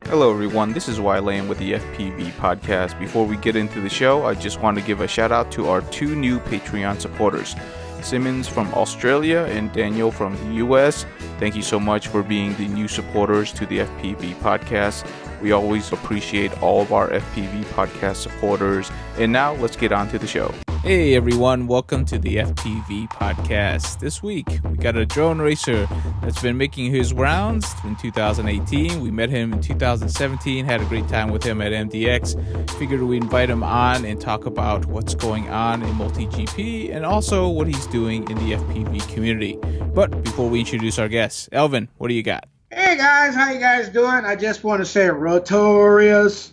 Hello, everyone. This is Wyland with the FPV podcast. Before we get into the show, I just want to give a shout out to our two new Patreon supporters, Simmons from Australia and Daniel from the US. Thank you so much for being the new supporters to the FPV podcast. We always appreciate all of our FPV podcast supporters. And now let's get on to the show. Hey everyone, welcome to the FPV podcast. This week we got a drone racer that's been making his rounds in 2018. We met him in 2017, had a great time with him at MDX. Figured we'd invite him on and talk about what's going on in MultiGP and also what he's doing in the FPV community. But before we introduce our guest, Elvin, what do you got? Hey guys, how you guys doing? I just want to say, Rotorious,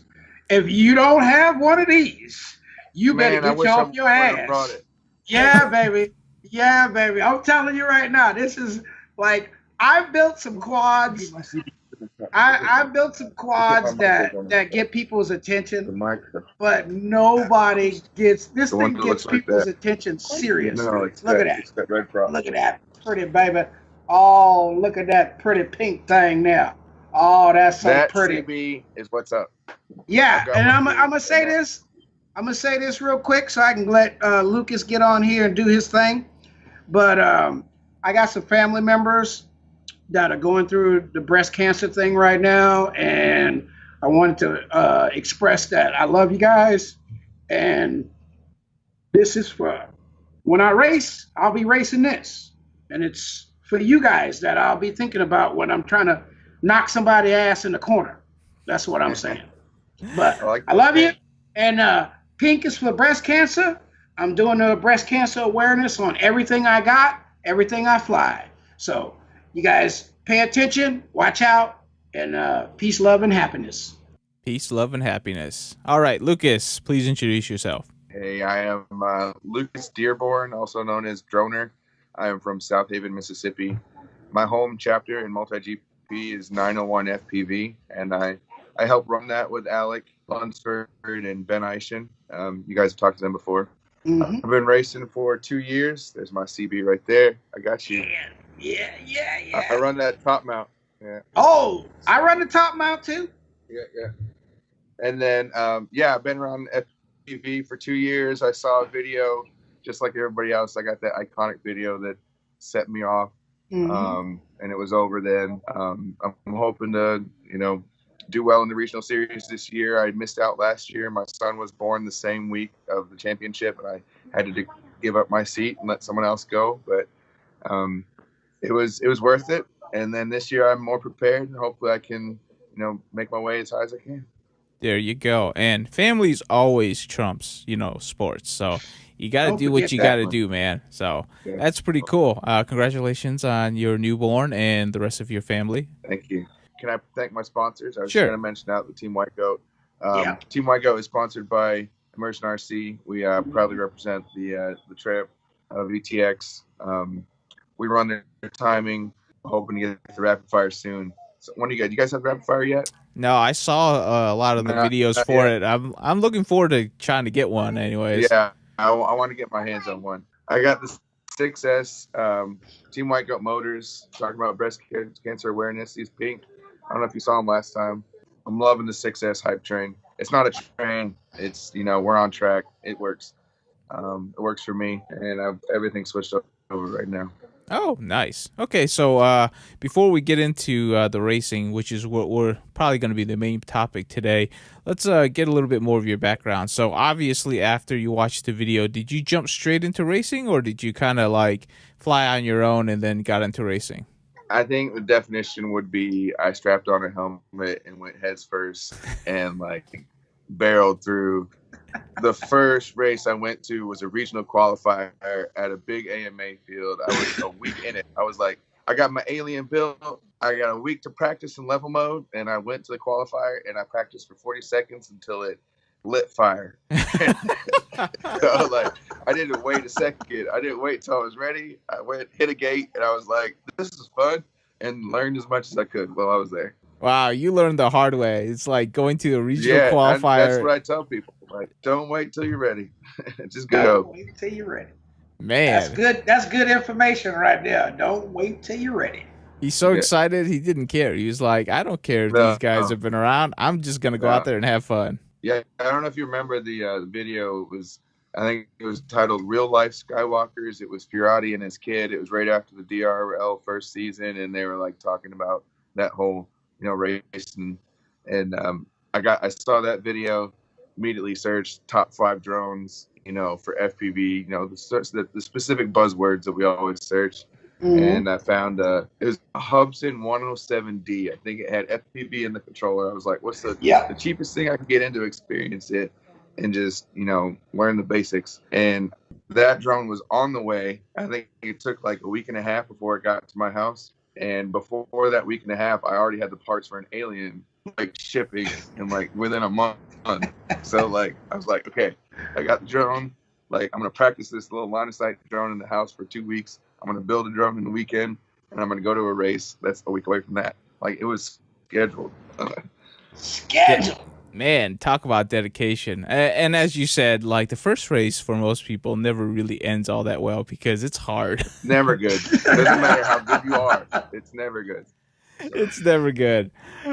if you don't have one of these, you better get you off your ass. Yeah, baby. Yeah, baby. I'm telling you right now, this is like, I built some quads. I built some quads that get people's attention, but nobody gets, this thing gets people's attention seriously. Look at that. Look at that pretty baby. Oh, look at that pretty pink thing now. Oh, that's so pretty. That CB is what's up. Yeah, and I'm gonna say this. I'm going to say this real quick so I can let Lucas get on here and do his thing. But I got some family members that are going through the breast cancer thing right now. And I wanted to express that I love you guys. And this is for when I race, I'll be racing this. And it's for you guys that I'll be thinking about when I'm trying to knock somebody's ass in the corner. That's what I'm saying. But I love you. And pink is for breast cancer. I'm doing a breast cancer awareness on everything I got, everything I fly. So you guys pay attention, watch out, and peace, love, and happiness. Peace, love, and happiness. All right, Lucas, please introduce yourself. Hey, I am Lucas Dearborn, also known as Droner. I am from South Haven, Mississippi. My home chapter in MultiGP is 901 FPV, and I help run that with Alec Lunsford and Ben Eischen. You guys have talked to them before. Mm-hmm. I've been racing for 2 years. There's my CB right there. I got you. Yeah. I run that top mount. Yeah. Oh, I run the top mount too? Yeah. And then, I've been around FPV for 2 years. I saw a video, just like everybody else. I got that iconic video that set me off. Mm-hmm. And it was over then. I'm hoping to, do well in the regional series this year. I missed out last year. My son was born the same week of the championship, and I had to give up my seat and let someone else go. But it was worth it. And then this year I'm more prepared, and hopefully I can, make my way as high as I can. There you go. And families always trumps, sports. So you got to do what you got to do, man. So that's pretty cool. Congratulations on your newborn and the rest of your family. Thank you. Can I thank my sponsors? I was sure. going to mention out the Team White Goat. Team White Goat is sponsored by Immersion RC. We proudly represent the trip of ETX. We run their timing, hoping to get the rapid fire soon. So when do you guys have rapid fire yet? No, I saw a lot of the videos for it. I'm looking forward to trying to get one anyways. Yeah, I want to get my hands on one. I got the 6S Team White Goat motors, talking about breast cancer awareness. He's pink. I don't know if you saw him last time. I'm loving the 6S hype train. It's not a train. It's, we're on track. It works. It works for me, and everything's switched over right now. Oh, nice. Okay, so before we get into the racing, which is what we're probably going to be the main topic today, let's get a little bit more of your background. So obviously after you watched the video, did you jump straight into racing, or did you kind of like fly on your own and then got into racing? I think the definition would be I strapped on a helmet and went heads first and like barreled through. The first race I went to was a regional qualifier at a big AMA field. I was a week in it. I was like, I got my alien build. I got a week to practice in level mode, and I went to the qualifier and I practiced for 40 seconds until it lit fire. So like, I didn't wait a second. I didn't wait till I was ready. I went, hit a gate, and I was like, this is fun, and learned as much as I could while I was there. Wow, you learned the hard way. It's like going to a regional qualifier. That's what I tell people. Like, don't wait till you're ready. Just go. Don't wait till you're ready. Man. That's good. That's good information right there. Don't wait till you're ready. He's so excited, he didn't care. He was like, I don't care if these guys have been around. I'm just going to go out there and have fun. Yeah, I don't know if you remember the video. I think it was titled Real Life Skywalkers. It was Furati and his kid. It was right after the DRL first season, and they were like talking about that whole, race. And I saw that video, immediately searched top 5 drones, for FPV, the specific buzzwords that we always search. And I found it was a Hubsan 107D. I think it had FPV in the controller. I was like, what's the cheapest thing I can get in to experience it and just, learn the basics. And that drone was on the way. I think it took like a week and a half before it got to my house. And before that week and a half, I already had the parts for an alien like shipping and like within a month. So like I was like, okay, I got the drone. Like I'm gonna practice this little line of sight drone in the house for 2 weeks. I'm going to build a drone in the weekend, and I'm going to go to a race that's a week away from that. Like, it was scheduled. Scheduled. Man, talk about dedication. And as you said, like, the first race for most people never really ends all that well because it's hard. Never good. Doesn't matter how good you are. It's never good. It's never good.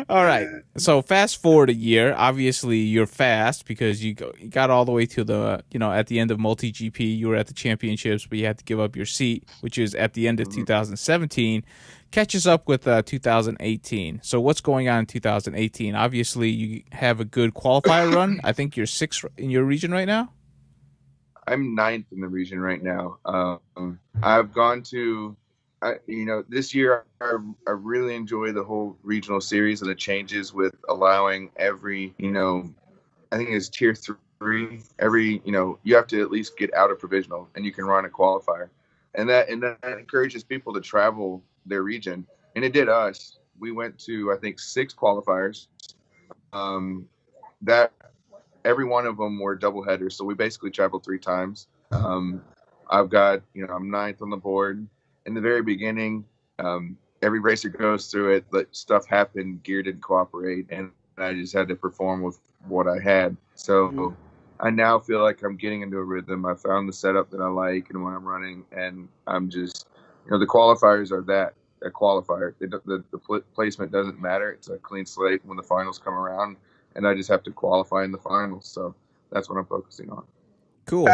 All right. So fast forward a year. Obviously, you're fast because you got all the way to the, at the end of MultiGP. You were at the championships, but you had to give up your seat, which is at the end of 2017. Catches up with 2018. So what's going on in 2018? Obviously, you have a good qualifier run. I think you're 6th in your region right now. I'm 9th in the region right now. I've gone to... this year I really enjoy the whole regional series and the changes with allowing every, I think it's tier 3, every, you have to at least get out of provisional and you can run a qualifier. And that encourages people to travel their region. And it did us. We went to, I think, 6 qualifiers. That every one of them were double headers. So we basically traveled 3 times. I've got, I'm 9th on the board. In the very beginning, every racer goes through it, but stuff happened, gear didn't cooperate, and I just had to perform with what I had. So I now feel like I'm getting into a rhythm. I found the setup that I like and what I'm running, and I'm just, the qualifiers are a qualifier. The placement doesn't matter. It's a clean slate when the finals come around, and I just have to qualify in the finals. So that's what I'm focusing on. Cool.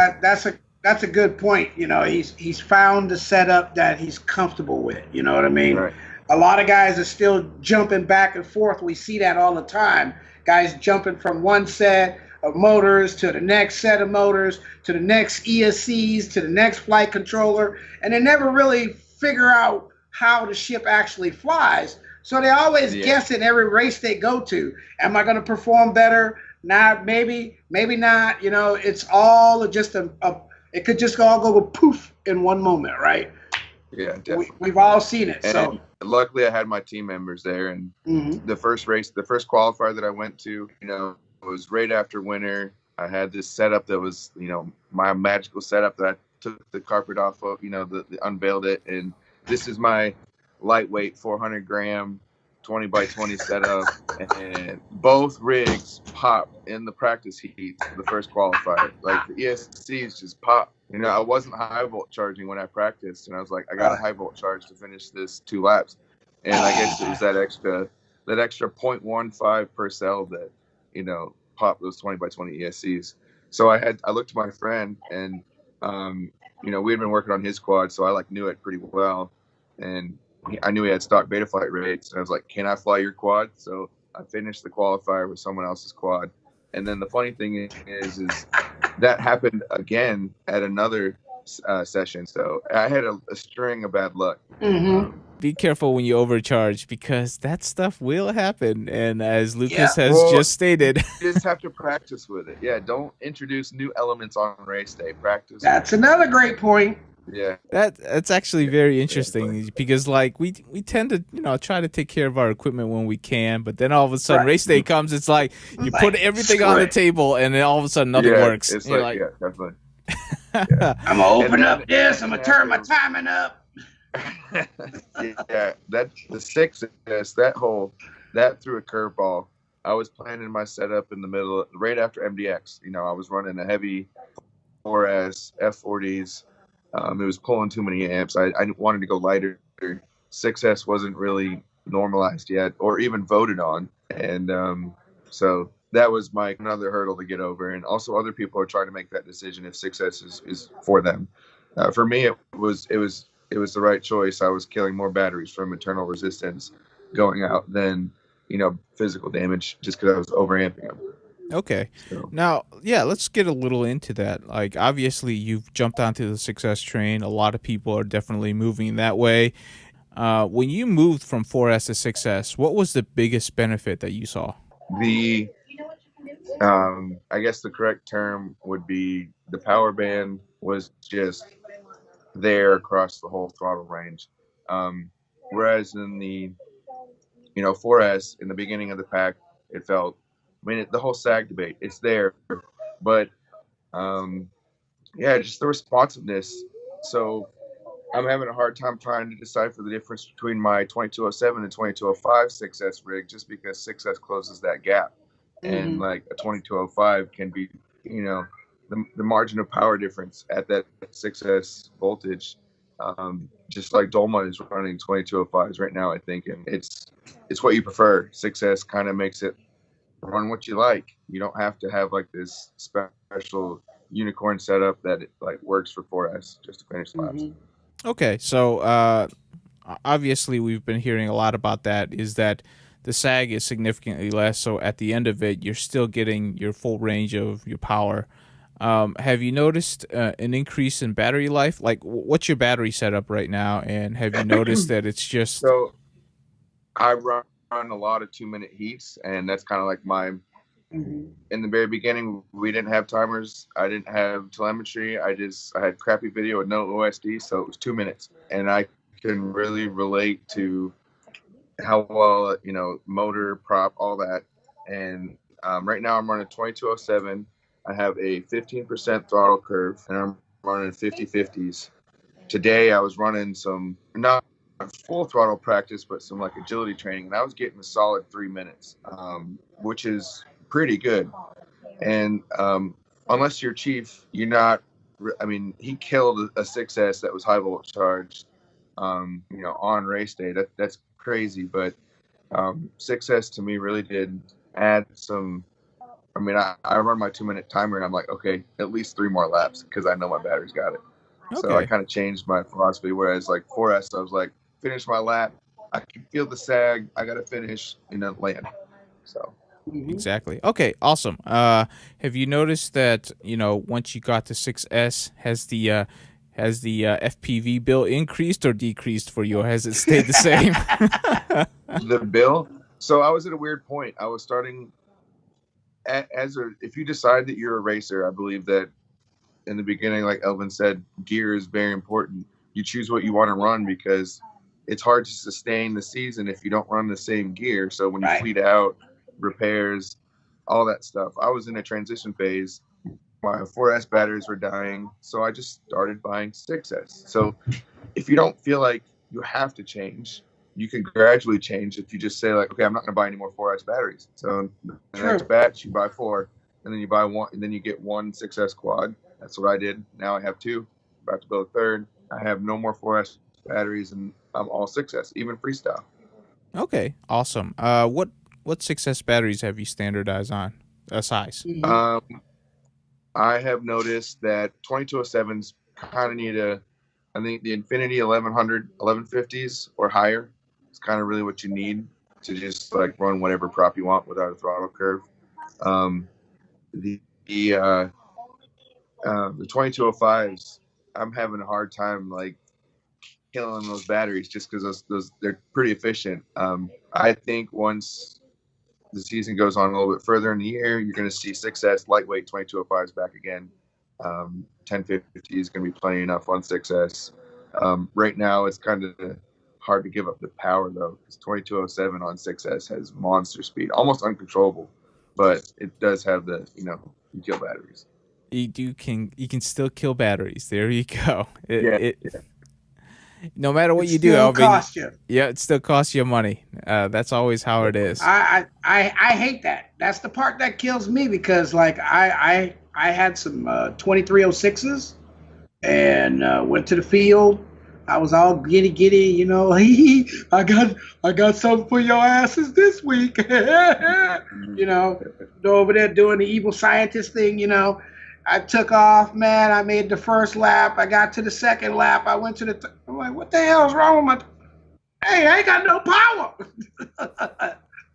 That's a good point. He's found the setup that he's comfortable with. You know what I mean? Right. A lot of guys are still jumping back and forth. We see that all the time. Guys jumping from one set of motors to the next set of motors to the next ESCs to the next flight controller, and they never really figure out how the ship actually flies. So they always guess in every race they go to. Am I going to perform better? Not maybe not. It's all just it could just all go poof in one moment, right? Yeah, definitely. We've all seen it. And so luckily I had my team members there, and the first qualifier that I went to, was right after winter. I had this setup that was, my magical setup that I took the carpet off of, unveiled it, and this is my lightweight 400 gram 20 by 20 setup, and both rigs popped in the practice heat for the first qualifier. Like the ESCs just popped. I wasn't high volt charging when I practiced, and I was like, I got a high volt charge to finish this 2 laps. And I guess it was that extra 0.15 per cell that, popped those 20 by 20 ESCs. So I looked to my friend, and we had been working on his quad, so I knew it pretty well, and I knew he had stock beta flight rates, and I was like, can I fly your quad? So I finished the qualifier with someone else's quad. And then the funny thing is that happened again at another session. So I had a string of bad luck. Be careful when you overcharge, because that stuff will happen. And as Lucas has just stated, you just have to practice with it. Yeah, don't introduce new elements on race day. Practice. That's another great point. Yeah, that's actually very interesting, because we tend to try to take care of our equipment when we can, but then all of a sudden race day comes, it's like you put everything on the table, and then all of a sudden nothing works. It's definitely. I'm gonna open up this. I'm gonna turn my timing up. That the 6 that threw a curveball. I was planning my setup in the middle, right after MDX. I was running a heavy 4S F40s. It was pulling too many amps. I wanted to go lighter, 6S wasn't really normalized yet or even voted on. And so that was my another hurdle to get over. And also other people are trying to make that decision if 6S is for them. For me, it was the right choice. I was killing more batteries from internal resistance going out than, physical damage just because I was overamping them. Okay. So. Now, yeah, let's get a little into that. Like, obviously, you've jumped onto the success train. A lot of people are definitely moving that way. When you moved from 4S to 6S, what was the biggest benefit that you saw? I guess the correct term would be the power band was just there across the whole throttle range. Whereas in the 4S in the beginning of the pack, it felt, the whole SAG debate, it's there, but just the responsiveness. So I'm having a hard time trying to decipher the difference between my 2207 and 2205 6S rig, just because 6S closes that gap. And like a 2205 can be, the margin of power difference at that 6S voltage. Just like Dolma is running 2205s right now, I think, and it's what you prefer. 6S kind of makes it run what you like. You don't have to have like this special unicorn setup that it like works for 4S just to finish laps. Okay, so obviously we've been hearing a lot about that, is that the sag is significantly less, so at the end of it, you're still getting your full range of your power. Have you noticed an increase in battery life? Like, what's your battery setup right now, and have you noticed that it's just... So I run a lot of 2-minute heats, and that's kind of like my... In the very beginning, we didn't have timers. I didn't have telemetry. I had crappy video with no OSD, so it was 2 minutes. And I can really relate to how well, motor, prop, all that. And right now I'm running 2207. I have a 15% throttle curve, and I'm running 50/50s. Today I was running some, not full throttle practice, but some like agility training, and I was getting a solid 3 minutes, which is pretty good. And unless you're Chief, you're not. He killed a 6S that was high volt charged, on race day. That's crazy, but 6S to me really did add some. I run my 2-minute timer, and I'm like, okay, at least 3 more laps because I know my battery's got it. Okay. So I kind of changed my philosophy. Whereas like 4S, I was like, finish my lap. I can feel the sag. I got to finish and then land. So. Exactly. Okay, awesome. Have you noticed that, once you got to 6S, has the FPV bill increased or decreased for you, or has it stayed the same? The bill? So I was at a weird point. I was starting if you decide that you're a racer, I believe that in the beginning, like Elvin said, gear is very important. You choose what you want to run because it's hard to sustain the season if you don't run the same gear. So when you fleet out, repairs, all that stuff. I was in a transition phase. My 4S batteries were dying, so I just started buying 6S. So if you don't feel like you have to change, you can gradually change if you just say like, okay, I'm not going to buy any more 4S batteries. So the next batch, you buy 4, and then you buy 1, and then you get 1 6S quad. That's what I did. Now I have 2. About to build a 3rd. I have no more 4S batteries, and I'm all 6S, even freestyle. Okay, awesome. What 6S batteries have you standardized on size? I have noticed that 2207s kind of need I think the Infinity 1100, 1150s or higher. It's kind of really what you need to just like run whatever prop you want without a throttle curve. The 2205s, I'm having a hard time like killing those batteries just because those they're pretty efficient. I think once the season goes on a little bit further in the year, you're going to see 6S lightweight 2205s back again. 1050 is going to be plenty enough on 6S. Right now, it's kind of hard to give up the power though, because 2207 on 6S has monster speed, almost uncontrollable, but it does have the you kill batteries. You can still kill batteries. There you go. No matter what you do, Elvin, it still costs you money. That's always how it is. I hate that. That's the part that kills me, because like I had some 2306s and went to the field I was all giddy, you know. I got something for your asses this week. You know, over there doing the evil scientist thing, you know. I took off, man. I made the first lap. I got to the second lap. I went to the. I'm like, what the hell is wrong with my? Hey, I ain't got no power.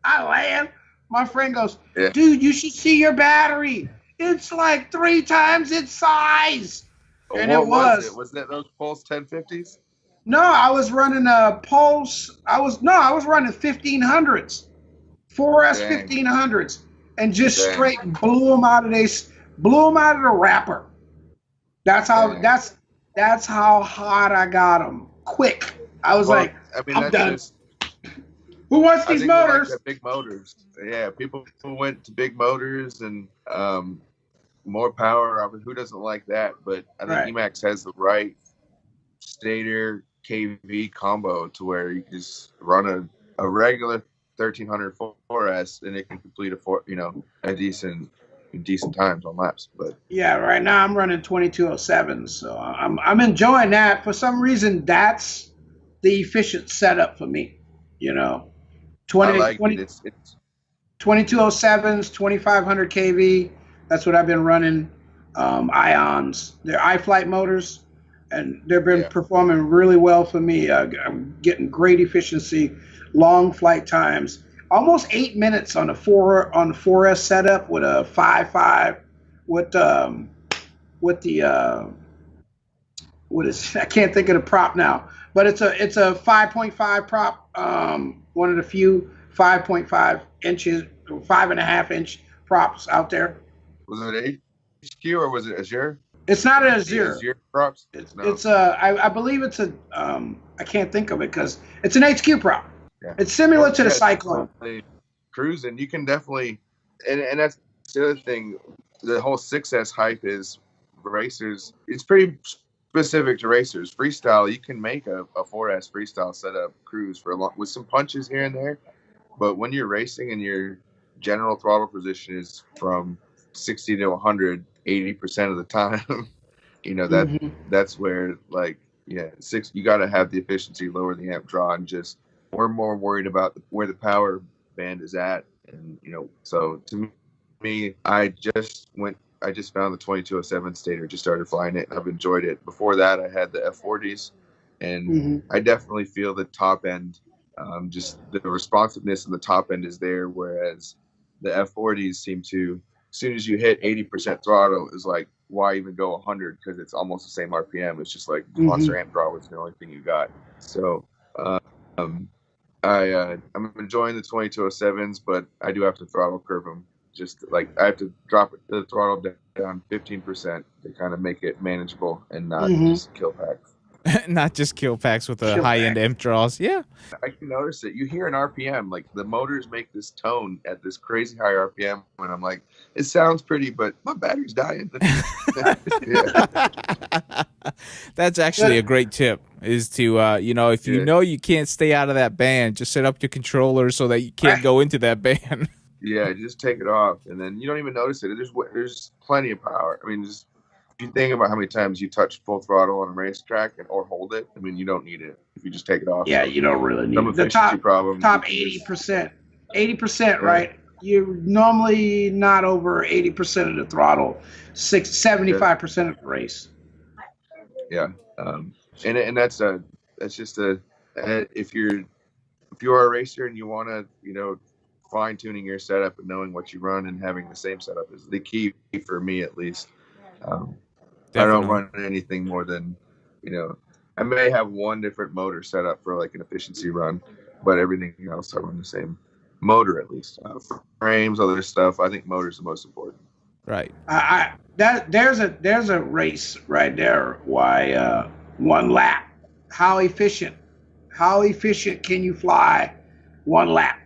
I land. My friend goes, dude, you should see your battery. It's like 3 times its size. And what it was. Was that those Pulse 1050s? No, I was running a Pulse. I was running 1500s, 4S 1500s, and just straight blew them out of the wrapper. That's how hot I got them. Quick. I was like, I'm done. Who wants these motors? Like big motors. Yeah, people who went to big motors and more power. I mean, who doesn't like that? But I think Emax has the right stator KV combo to where you can just run a regular 1300 4S and it can complete a decent times on laps. But yeah, right now I'm running 2207s, so I'm enjoying that. For some reason, that's the efficient setup for me. You know, 2207s, 2500 kV. That's what I've been running. Ions, they're iFlight motors, and they've been performing really well for me. I'm getting great efficiency, long flight times, almost 8 minutes on the 4S setup with a 5.5 with the what is, I can't think of the prop now, but it's a 5.5 prop, one of the few 5.5 inches, 5.5 inch props out there. Was it HQ or was it Azure? It's not an Azure. Azure props? It's I believe it's a I can't think of it because it's an HQ prop. Yeah. It's similar to the Cyclone. Cruising, you can definitely, and that's the other thing. The whole 6S hype is racers. It's pretty specific to racers. Freestyle, you can make a 4S freestyle setup cruise for a long with some punches here and there. But when you're racing and your general throttle position is from 60 to 100, 80% of the time, you know, that's where you got to have the efficiency, lower the amp draw, and just we're more worried about where the power band is at. And, you know, so to me, I just found the 2207 stator, just started flying it, and I've enjoyed it. Before that, I had the F40s, and I definitely feel the top end, just the responsiveness in the top end is there, whereas the F40s seem to, as soon as you hit 80% throttle, is like, why even go 100? Because it's almost the same RPM. It's just like monster amp draw was the only thing you got. So I'm enjoying the 2207s, but I do have to throttle curve them. Just like I have to drop the throttle down 15% to kind of make it manageable and not just kill packs. Not just kill packs with the high-end amp draws. Yeah. I can notice it. You hear an RPM, like the motors make this tone at this crazy high RPM, and I'm like, it sounds pretty, but my battery's dying. That's actually a great tip, is to, if you know you can't stay out of that band, just set up your controller so that you can't go into that band. Yeah, just take it off, and then you don't even notice it. There's plenty of power. I mean, just if you think about how many times you touch full throttle on a racetrack or hold it, I mean, you don't need it if you just take it off. Yeah, you don't really need it. The top 80%. 80%, right? You're normally not over 80% of the throttle, 75% of the race. Yeah, and that's just if you are a racer and you want to, fine tuning your setup and knowing what you run and having the same setup is the key for me, at least. I don't run anything more than, I may have one different motor set up for like an efficiency run, but everything else I run the same motor, at least. Frames, other stuff. I think motor's the most important. Right. There's a race right there. Why one lap? How efficient can you fly one lap?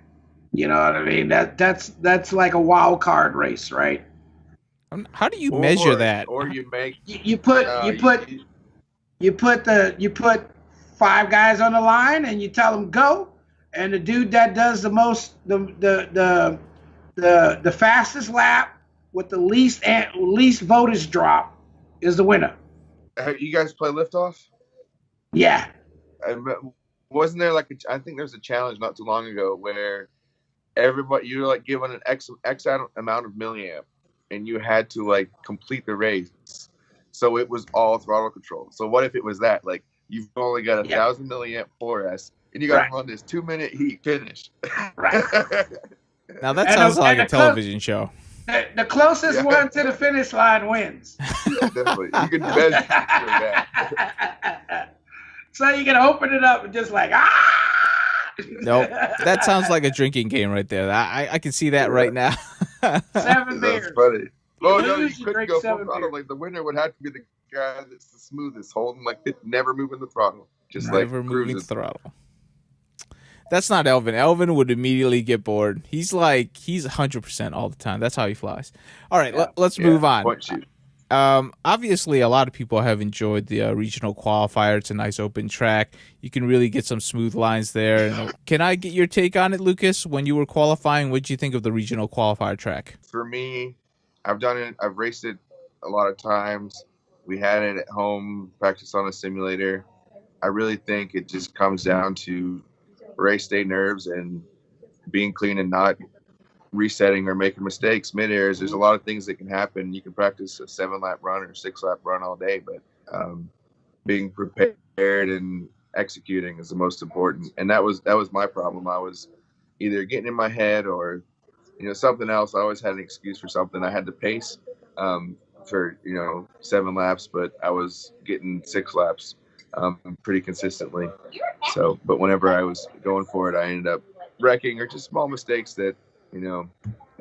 You know what I mean? That's like a wild card race, right? How do you measure that? Or you make you put 5 guys on the line and you tell them go, and the dude that does the most the fastest lap with the least voltage drop is the winner. You guys play liftoff? Yeah. Wasn't there like I think there was a challenge not too long ago where everybody you were like given an X amount of milliamp, and you had to like complete the race. So it was all throttle control. So what if it was that like you've only got 1,000 milliamp 4S and you got to run this 2-minute heat finish? Right. Now that sounds like a television show. The closest one to the finish line wins. Yeah, definitely. You can measure that. So you can open it up and just like, Nope. That sounds like a drinking game right there. I can see that right now. 7 beers. That's funny. Oh, no, you You couldn't go full throttle. Like, the winner would have to be the guy that's the smoothest, holding, like, never moving the throttle. Just, never like, moving cruising. throttle. That's not Elvin. Elvin would immediately get bored. He's 100% all the time. That's how he flies. All right, let's move on. Point shoot. Obviously, a lot of people have enjoyed the regional qualifier. It's a nice open track. You can really get some smooth lines there. Can I get your take on it, Lucas? When you were qualifying, what did you think of the regional qualifier track? For me, I've done it. I've raced it a lot of times. We had it at home, practice on a simulator. I really think it just comes down to race day nerves and being clean and not resetting or making mistakes mid-airs. There's a lot of things that can happen. You can practice a 7-lap run or 6-lap run all day, but being prepared and executing is the most important. And that was my problem. I was either getting in my head or something else. I always had an excuse for something. I had to pace for 7 laps, but I was getting 6 laps pretty consistently. So, but whenever I was going for it, I ended up wrecking or just small mistakes that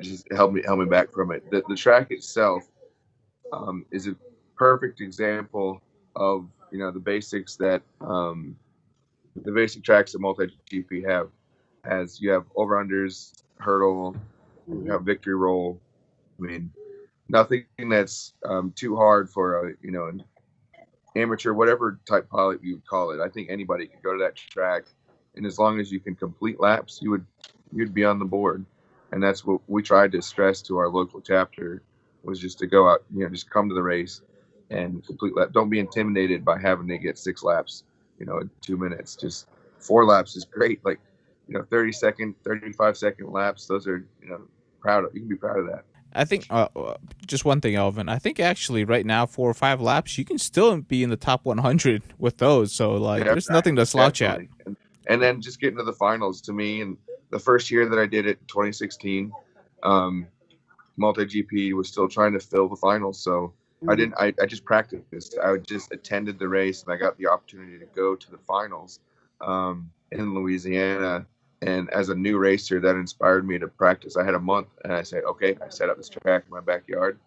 just help me back from it. The track itself is a perfect example of the basics that the basic tracks that MultiGP have. As you have over-unders, hurdle, you have victory roll. I mean, nothing that's too hard for an amateur, whatever type pilot you would call it. I think anybody could go to that track, and as long as you can complete laps, you'd be on the board. And that's what we tried to stress to our local chapter, was just to go out, just come to the race and complete lap. Don't be intimidated by having to get 6 laps, in 2 minutes. Just 4 laps is great. Like, 30-second, 35-second laps. Those are, proud of. You can be proud of that. I think just one thing, Elvin. I think actually right now 4 or 5 laps, you can still be in the top 100 with those. So there's nothing to slouch at. And then just getting to the finals, to me, and the first year that I did it, 2016, MultiGP was still trying to fill the finals. So I just practiced. I just attended the race, and I got the opportunity to go to the finals in Louisiana. And as a new racer, that inspired me to practice. I had a month, and I said, okay, I set up this track in my backyard.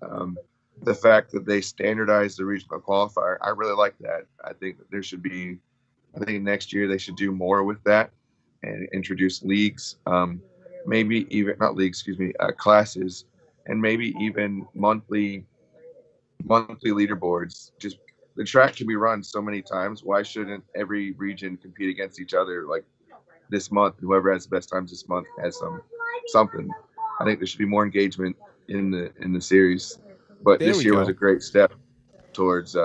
The fact that they standardized the regional qualifier, I really like that. I think that there should be, next year they should do more with that and introduce leagues, maybe even, not leagues, classes, and maybe even monthly leaderboards. Just the track can be run so many times. Why shouldn't every region compete against each other? Like, this month, whoever has the best times this month has something. I think there should be more engagement in the series. But this year was a great step towards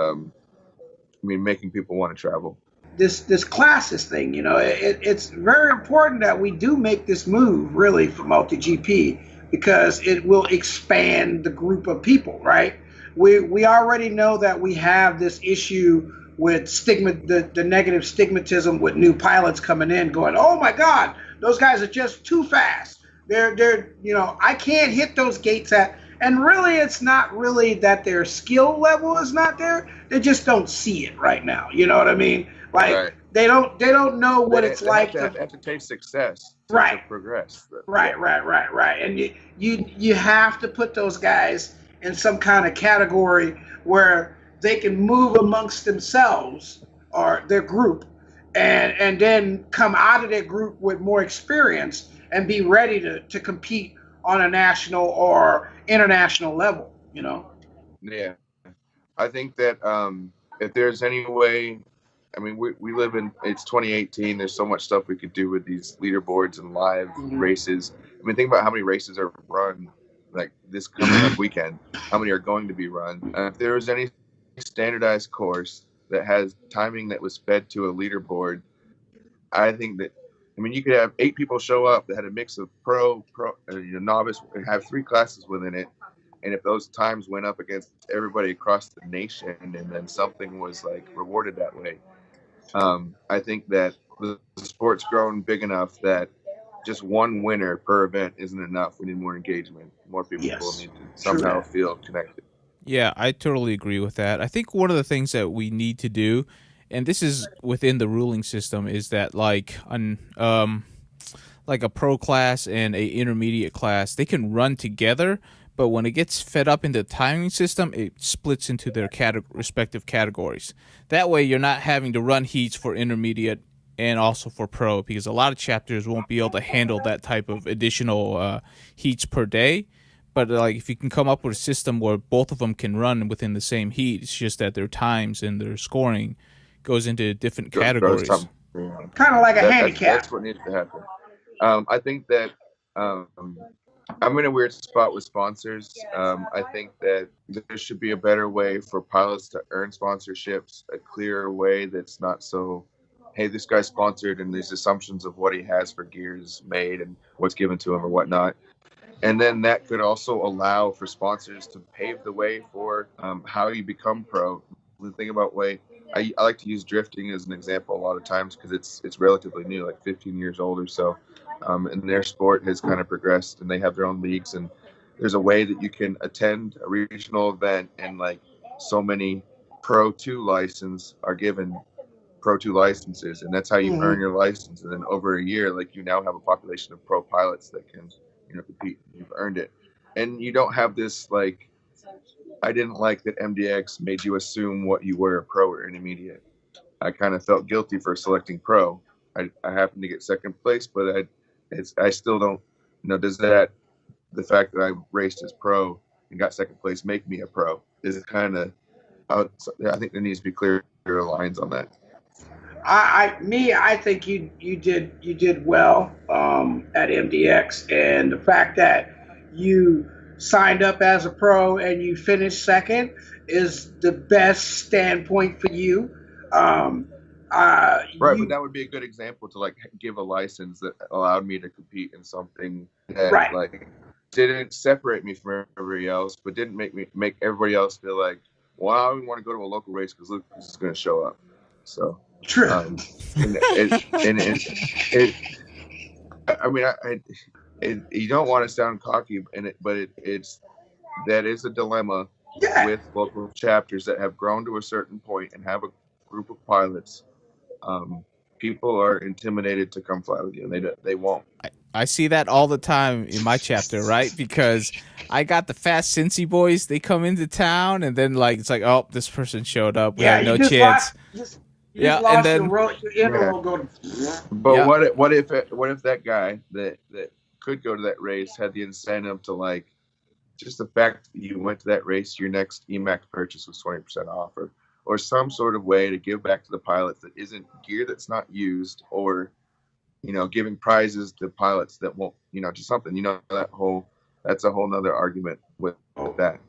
making people want to travel. This classes thing, it's very important that we do make this move really for MultiGP, because it will expand the group of people, right? We already know that we have this issue with the negative stigmatism with new pilots coming in going, oh my God, those guys are just too fast. They're I can't hit those gates and really it's not really that their skill level is not there. They just don't see it right now. You know what I mean? Like, right. They don't know what it's like to have to taste success to progress. Right. And you have to put those guys in some kind of category where they can move amongst themselves or their group and then come out of their group with more experience and be ready to compete on a national or international level, Yeah. I think that if there's any way, we live in, it's 2018, there's so much stuff we could do with these leaderboards and live races. Think about how many races are run like this coming up weekend, how many are going to be run. If there was any standardized course that has timing that was fed to a leaderboard, I think that, I mean, you could have 8 people show up that had a mix of pro, novice, and have 3 classes within it. And if those times went up against everybody across the nation, and then something was like rewarded that way, I think that the sport's grown big enough that just one winner per event isn't enough. We need more engagement. More people need to somehow feel connected. Yeah, I totally agree with that. I think one of the things that we need to do, and this is within the ruling system, is that like a pro class and a intermediate class, they can run together, but when it gets fed up in the timing system, it splits into their respective categories. That way, you're not having to run heats for intermediate and also for pro, because a lot of chapters won't be able to handle that type of additional heats per day. But like, if you can come up with a system where both of them can run within the same heat, it's just that their times and their scoring goes into different categories. Kind of like a handicap. That's what needs to happen. I think that I'm in a weird spot with sponsors. I think that there should be a better way for pilots to earn sponsorships, a clearer way that's not so, hey, this guy's sponsored and these assumptions of what he has for gears made and what's given to him or whatnot. And then that could also allow for sponsors to pave the way for how you become pro. The thing about I like to use drifting as an example a lot of times because it's relatively new, like 15 years old or so. And their sport has kind of progressed, and they have their own leagues. And there's a way that you can attend a regional event, and like so many Pro 2 license are given Pro 2 licenses, and that's how you earn your license. And then over a year, like you now have a population of pro pilots that can compete. You've earned it, and you don't have this like. I didn't like that MDX made you assume what you were, a pro or intermediate. I kind of felt guilty for selecting pro. I happened to get second place, but I still don't. Does that the fact that I raced as pro and got second place make me a pro? Is it kind of? I think there needs to be clear lines on that. I think you did well at MDX, and the fact that you signed up as a pro and you finished second is the best standpoint for you. Right, but that would be a good example to like give a license that allowed me to compete in something that like didn't separate me from everybody else, but didn't make everybody else feel like, well, I don't want to go to a local race because Lucas is going to show up. So true. You don't want to sound cocky, but that is a dilemma with local chapters that have grown to a certain point and have a group of pilots. People are intimidated to come fly with you, and they won't. I see that all the time in my chapter, right? Because I got the fast Cincy boys. They come into town, and then like it's like, oh, this person showed up. We have no chance. And then But what if that guy that could go to that race had the incentive to like just the fact that you went to that race, your next EMAC purchase was 20% off, or some sort of way to give back to the pilots that isn't gear that's not used, or giving prizes to pilots that won't, just something, that's a whole nother argument with that,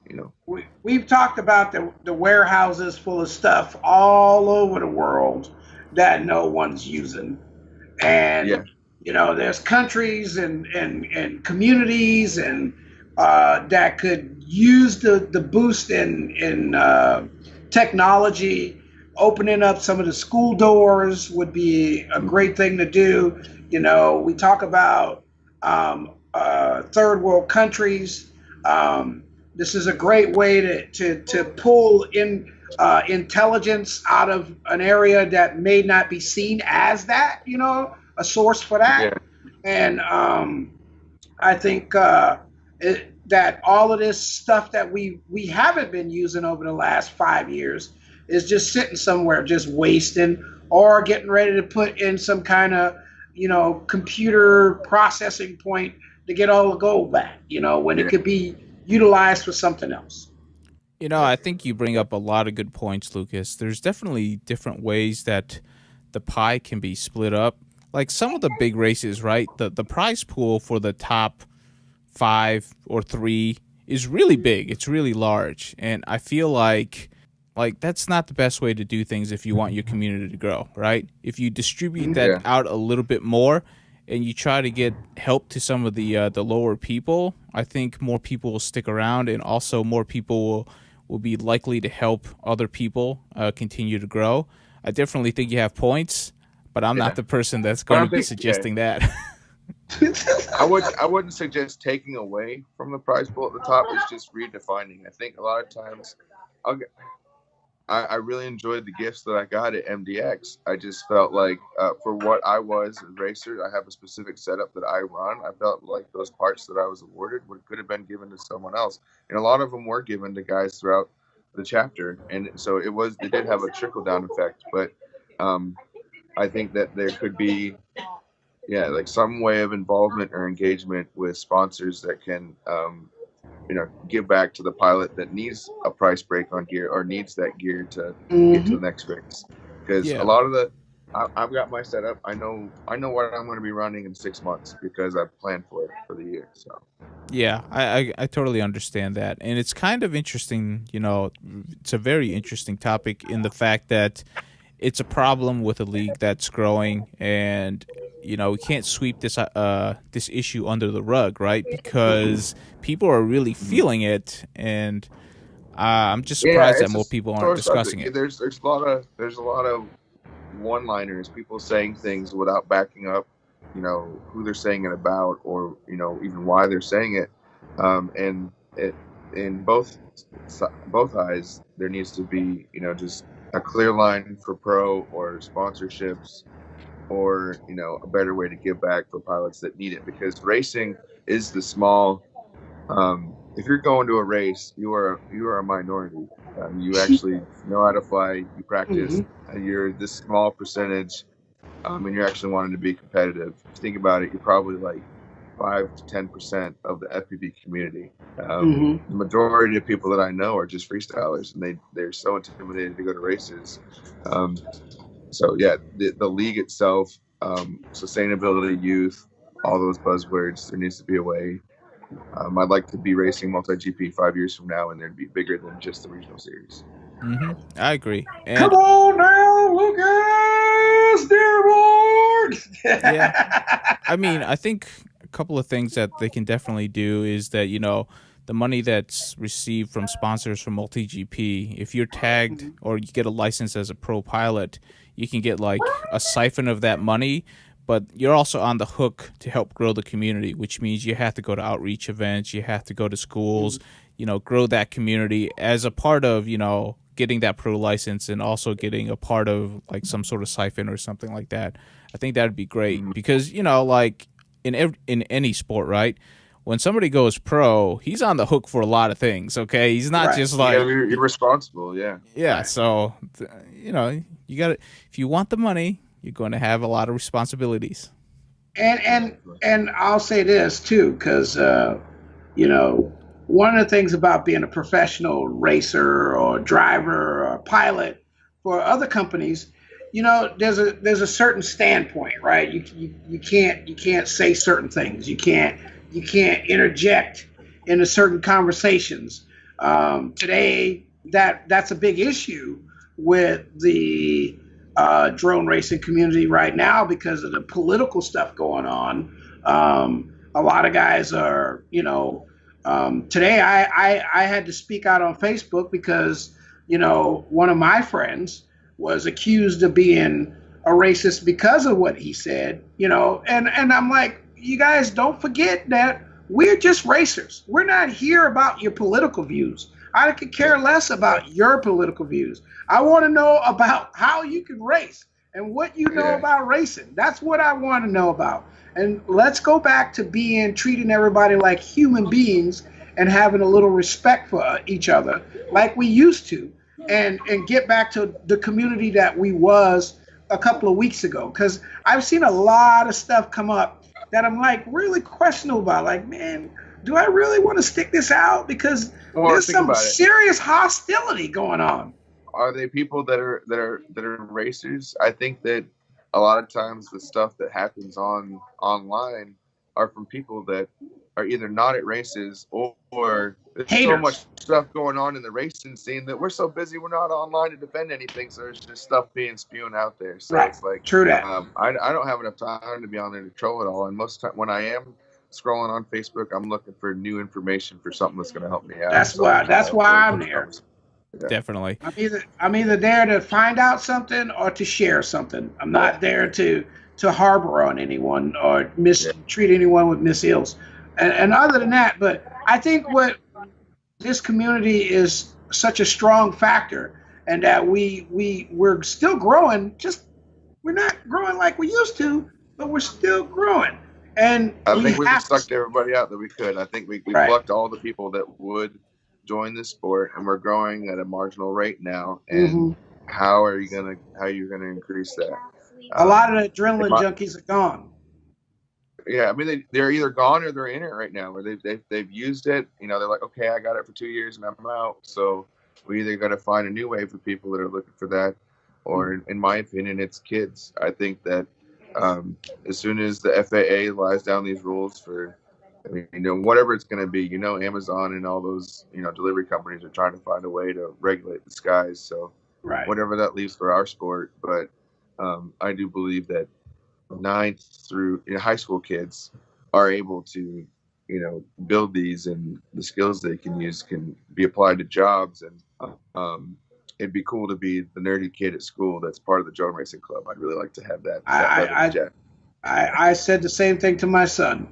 We've talked about the warehouses full of stuff all over the world that no one's using. And, there's countries and communities and that could use the boost in technology. Opening up some of the school doors would be a great thing to do. We talk about third world countries. This is a great way to pull in intelligence out of an area that may not be seen as that, a source for that. Yeah. And I think that all of this stuff that we haven't been using over the last 5 years is just sitting somewhere, just wasting, or getting ready to put in some kind of, computer processing point to get all the gold back, when it could be utilized for something else. I think you bring up a lot of good points, Lucas. There's definitely different ways that the pie can be split up. Like some of the big races, right? The prize pool for the top 5 or 3 is really big. It's really large. And I feel like Like, that's not the best way to do things if you want your community to grow, right? If you distribute that Yeah. out a little bit more and you try to get help to some of the lower people, I think more people will stick around, and also more people will be likely to help other people continue to grow. I definitely think you have points, but I'm not the person that's But going I to be think, suggesting that. I wouldn't suggest taking away from the prize pool at the top. It's just redefining. I think a lot of times, I'll, I really enjoyed the gifts that I got at MDX. I just felt like for what I was a racer, I have a specific setup that I run. I felt like those parts that I was awarded could have been given to someone else, and a lot of them were given to guys throughout the chapter, and so it did have a trickle down effect. But I think that there could be, like some way of involvement or engagement with sponsors that can give back to the pilot that needs a price break on gear or needs that gear to get to the next race. Because a lot of I've got my setup. I know what I'm going to be running in 6 months because I've planned for it for the year. So Yeah, I totally understand that. And it's kind of interesting, it's a very interesting topic in the fact that it's a problem with a league that's growing, and we can't sweep this issue under the rug, right? Because people are really feeling it, and I'm just surprised that it's a more people aren't sore discussing subject. it. There's a lot of one-liners, people saying things without backing up, who they're saying it about, or even why they're saying it. And in both eyes, there needs to be just a clear line for pro or sponsorships, or a better way to give back for pilots that need it, because racing is the small. If you're going to a race, you are a minority. You actually know how to fly. You practice. You're this small percentage, and you're actually wanting to be competitive. If you think about it, you're probably like 5 to 10% of the FPV community. The majority of people that I know are just freestylers, and they're so intimidated to go to races. So yeah, the league itself, sustainability, youth, all those buzzwords. There needs to be a way. I'd like to be racing MultiGP 5 years from now, and there'd be bigger than just the regional series. I agree. Come And on now, Lucas Dearborn. yeah, I mean, I think a couple of things that they can definitely do is that, the money that's received from sponsors from MultiGP, if you're tagged or you get a license as a pro pilot, you can get like a siphon of that money, but you're also on the hook to help grow the community, which means you have to go to outreach events, you have to go to schools, grow that community as a part of, getting that pro license, and also getting a part of like some sort of siphon or something like that. I think that'd be great because, like in any sport, right? When somebody goes pro, he's on the hook for a lot of things. Okay, he's not just like you're responsible. Yeah. Right. So you got to, if you want the money, you're going to have a lot of responsibilities. And I'll say this too, because one of the things about being a professional racer or driver or pilot for other companies, there's a certain standpoint, right? You can't say certain things. You can't interject into certain conversations. Today, that's a big issue with the drone racing community right now because of the political stuff going on. A lot of guys are, today I had to speak out on Facebook because, one of my friends was accused of being a racist because of what he said, and I'm like, you guys don't forget that we're just racers. We're not here about your political views. I could care less about your political views. I want to know about how you can race and what you know about racing. That's what I want to know about. And let's go back to treating everybody like human beings and having a little respect for each other like we used to, and get back to the community that we was a couple of weeks ago. Because I've seen a lot of stuff come up that I'm like really questionable about. Like, man, do I really want to stick this out? Because there's some serious hostility going on. Are they people that are racers? I think that a lot of times the stuff that happens online are from people that are either not at races or there's so Haters. much stuff going on in the racing scene that we're so busy we're not online to defend anything. So there's just stuff being spewed out there. So Right. it's like, True that. I don't have enough time to be on there to troll it all. And most of the time when I am scrolling on Facebook, I'm looking for new information for something that's going to help me out. That's why I'm there. Yeah. Definitely. I'm either there to find out something or to share something. I'm not there to harbor on anyone or treat anyone with misills. And other than that, but I think what this community is such a strong factor, and that we're still growing. Just we're not growing like we used to, but we're still growing. And I think we sucked everybody out that we could. I think we plucked all the people that would join this sport, and we're growing at a marginal rate now. And how are you gonna increase that? A lot of the adrenaline junkies are gone. Yeah, I mean they're either gone or they're in it right now, where they've used it. You know, they're like, okay, I got it for 2 years and I'm out. So we either got to find a new wave of people that are looking for that, or in my opinion, it's kids. I think that as soon as the FAA lies down these rules for, whatever it's going to be, Amazon and all those, delivery companies are trying to find a way to regulate the skies. So whatever that leaves for our sport. But I do believe that 9th through high school kids are able to, build these, and the skills they can use can be applied to jobs. And it'd be cool to be the nerdy kid at school that's part of the drone racing club. I'd really like to have that. I said the same thing to my son,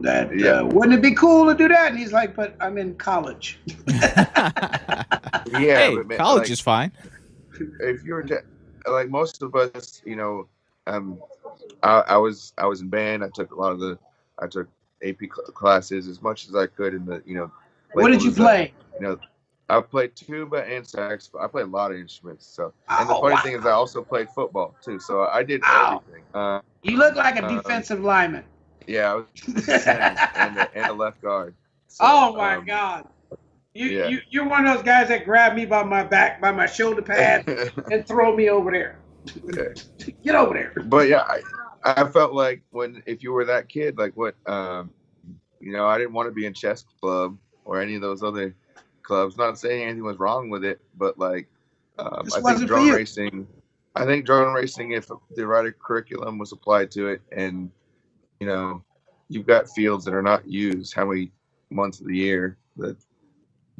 that wouldn't it be cool to do that? And he's like, but I'm in college. Hey, but man, college is fine. If you were like most of us, I was in band. I took AP classes as much as I could in the, What did you play? I played tuba and sax. I played a lot of instruments. So, and the funny thing is, I also played football too. So I did everything. You look like a defensive lineman. Yeah, I was and a left guard. So, oh my God! You're one of those guys that grab me by my back, by my shoulder pad, and throw me over there. Okay. Get over there. But yeah, I felt like if you were that kid, like what, I didn't want to be in chess club or any of those other clubs. Not saying anything was wrong with it, but like I think drone racing, if the right curriculum was applied to it, and you've got fields that are not used, how many months of the year that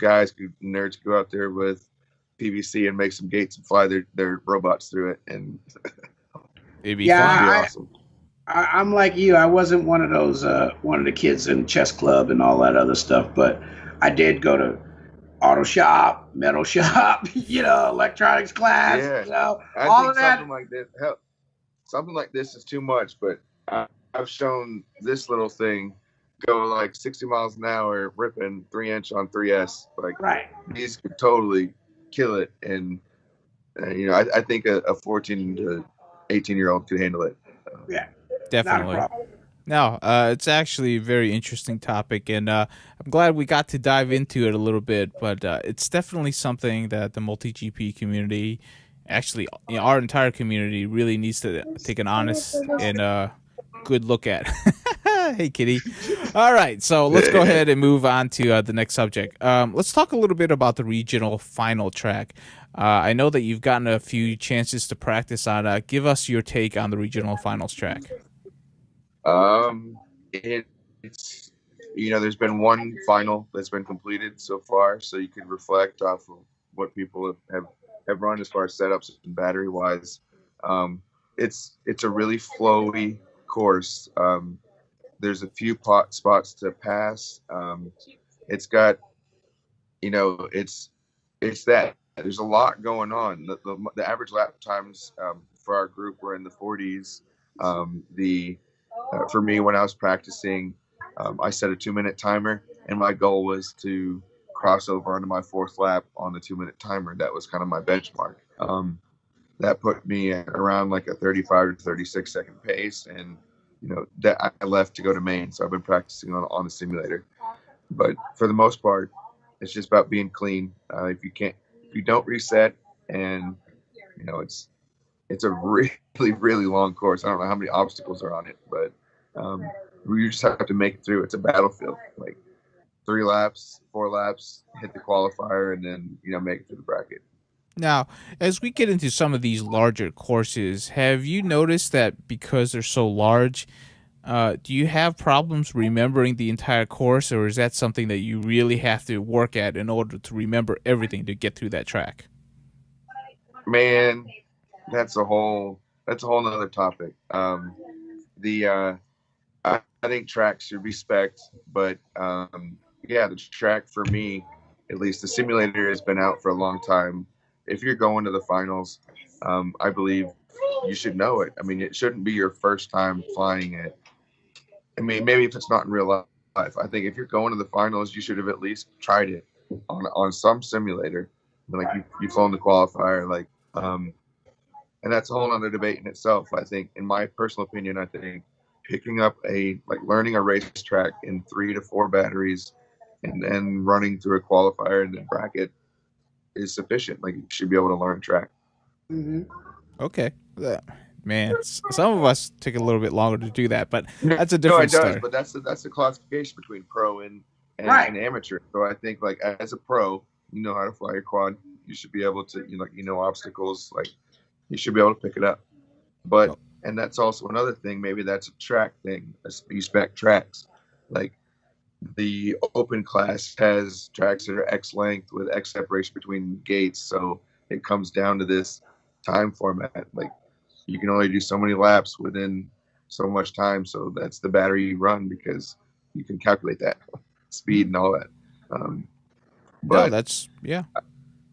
nerds go out there with PVC and make some gates and fly their robots through it, and it'd be fun. It'd be awesome. I'm like you. I wasn't one of those one of the kids in chess club and all that other stuff, but I did go to auto shop, metal shop, electronics class, all of that. Something like this is too much, but I've shown this little thing go like 60 miles an hour, ripping 3-inch on 3S. Like these could totally kill it, and I think a 14 to 18-year-old could handle it. Yeah, definitely. No, it's actually a very interesting topic, and I'm glad we got to dive into it a little bit. But it's definitely something that the MultiGP community, actually our entire community, really needs to take an honest and good look at. Hey, kitty. All right, so let's go ahead and move on to the next subject. Let's talk a little bit about the regional final track. I know that you've gotten a few chances to practice on. Give us your take on the regional finals track. It's there's been one final that's been completed so far, so you can reflect off of what people have run as far as setups and battery wise. It's a really flowy course. There's a few spots to pass. It's got, it's that there's a lot going on. The average lap times for our group were in the 40s. For me, when I was practicing, I set a 2-minute timer, and my goal was to cross over onto my 4th lap on the 2-minute timer. That was kind of my benchmark. That put me at around like a 35 to 36 second pace, and that I left to go to Maine, so I've been practicing on the simulator. But for the most part, it's just about being clean. If you don't reset, and it's a really, really long course. I don't know how many obstacles are on it, but you just have to make it through. It's a battlefield. Like 3 laps, 4 laps, hit the qualifier, and then make it to the bracket. Now, as we get into some of these larger courses, have you noticed that because they're so large, do you have problems remembering the entire course, or is that something that you really have to work at in order to remember everything to get through that track? Man, that's a whole nother topic. The I think tracks should be spec'd, but yeah, the track for me, at least the simulator has been out for a long time. If you're going to the finals, I believe you should know it. I mean, it shouldn't be your first time flying it. I mean, maybe if it's not in real life, I think if you're going to the finals, you should have at least tried it on some simulator. Like you've flown the qualifier, like, and that's a whole other debate in itself. I think, in my personal opinion, I think picking up learning a racetrack in 3 to 4 batteries and then running through a qualifier and then bracket is sufficient. Like, you should be able to learn track. Mm-hmm. Okay. Man, some of us take a little bit longer to do that, but that's a No, different it does, story. but that's the classification between pro and Right. and amateur. So I think, like, as a pro, you know how to fly your quad. You should be able to, obstacles. Like, you should be able to pick it up. But and that's also another thing. Maybe that's a track thing. You spec tracks. Like, the open class has tracks that are X length with X separation between gates. So it comes down to this time format. Like, you can only do so many laps within so much time. So that's the battery you run, because you can calculate that speed and all that. No, But that's yeah.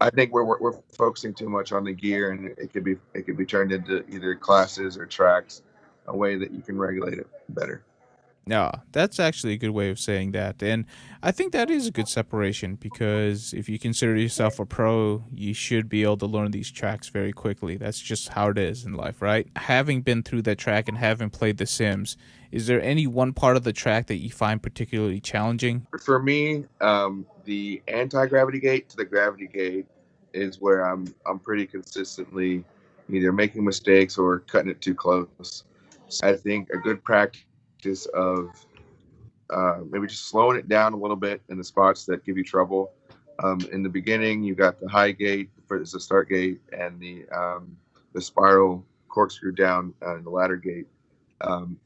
I think we're focusing too much on the gear, and it could be turned into either classes or tracks, a way that you can regulate it better. No, that's actually a good way of saying that. And I think that is a good separation, because if you consider yourself a pro, you should be able to learn these tracks very quickly. That's just how it is in life, right? Having been through that track and having played The Sims, is there any one part of the track that you find particularly challenging? For me, the anti-gravity gate to the gravity gate is where I'm pretty consistently either making mistakes or cutting it too close. I think a good practice of maybe just slowing it down a little bit in the spots that give you trouble. In the beginning, you got the high gate for the start gate, and the spiral corkscrew down in the ladder gate.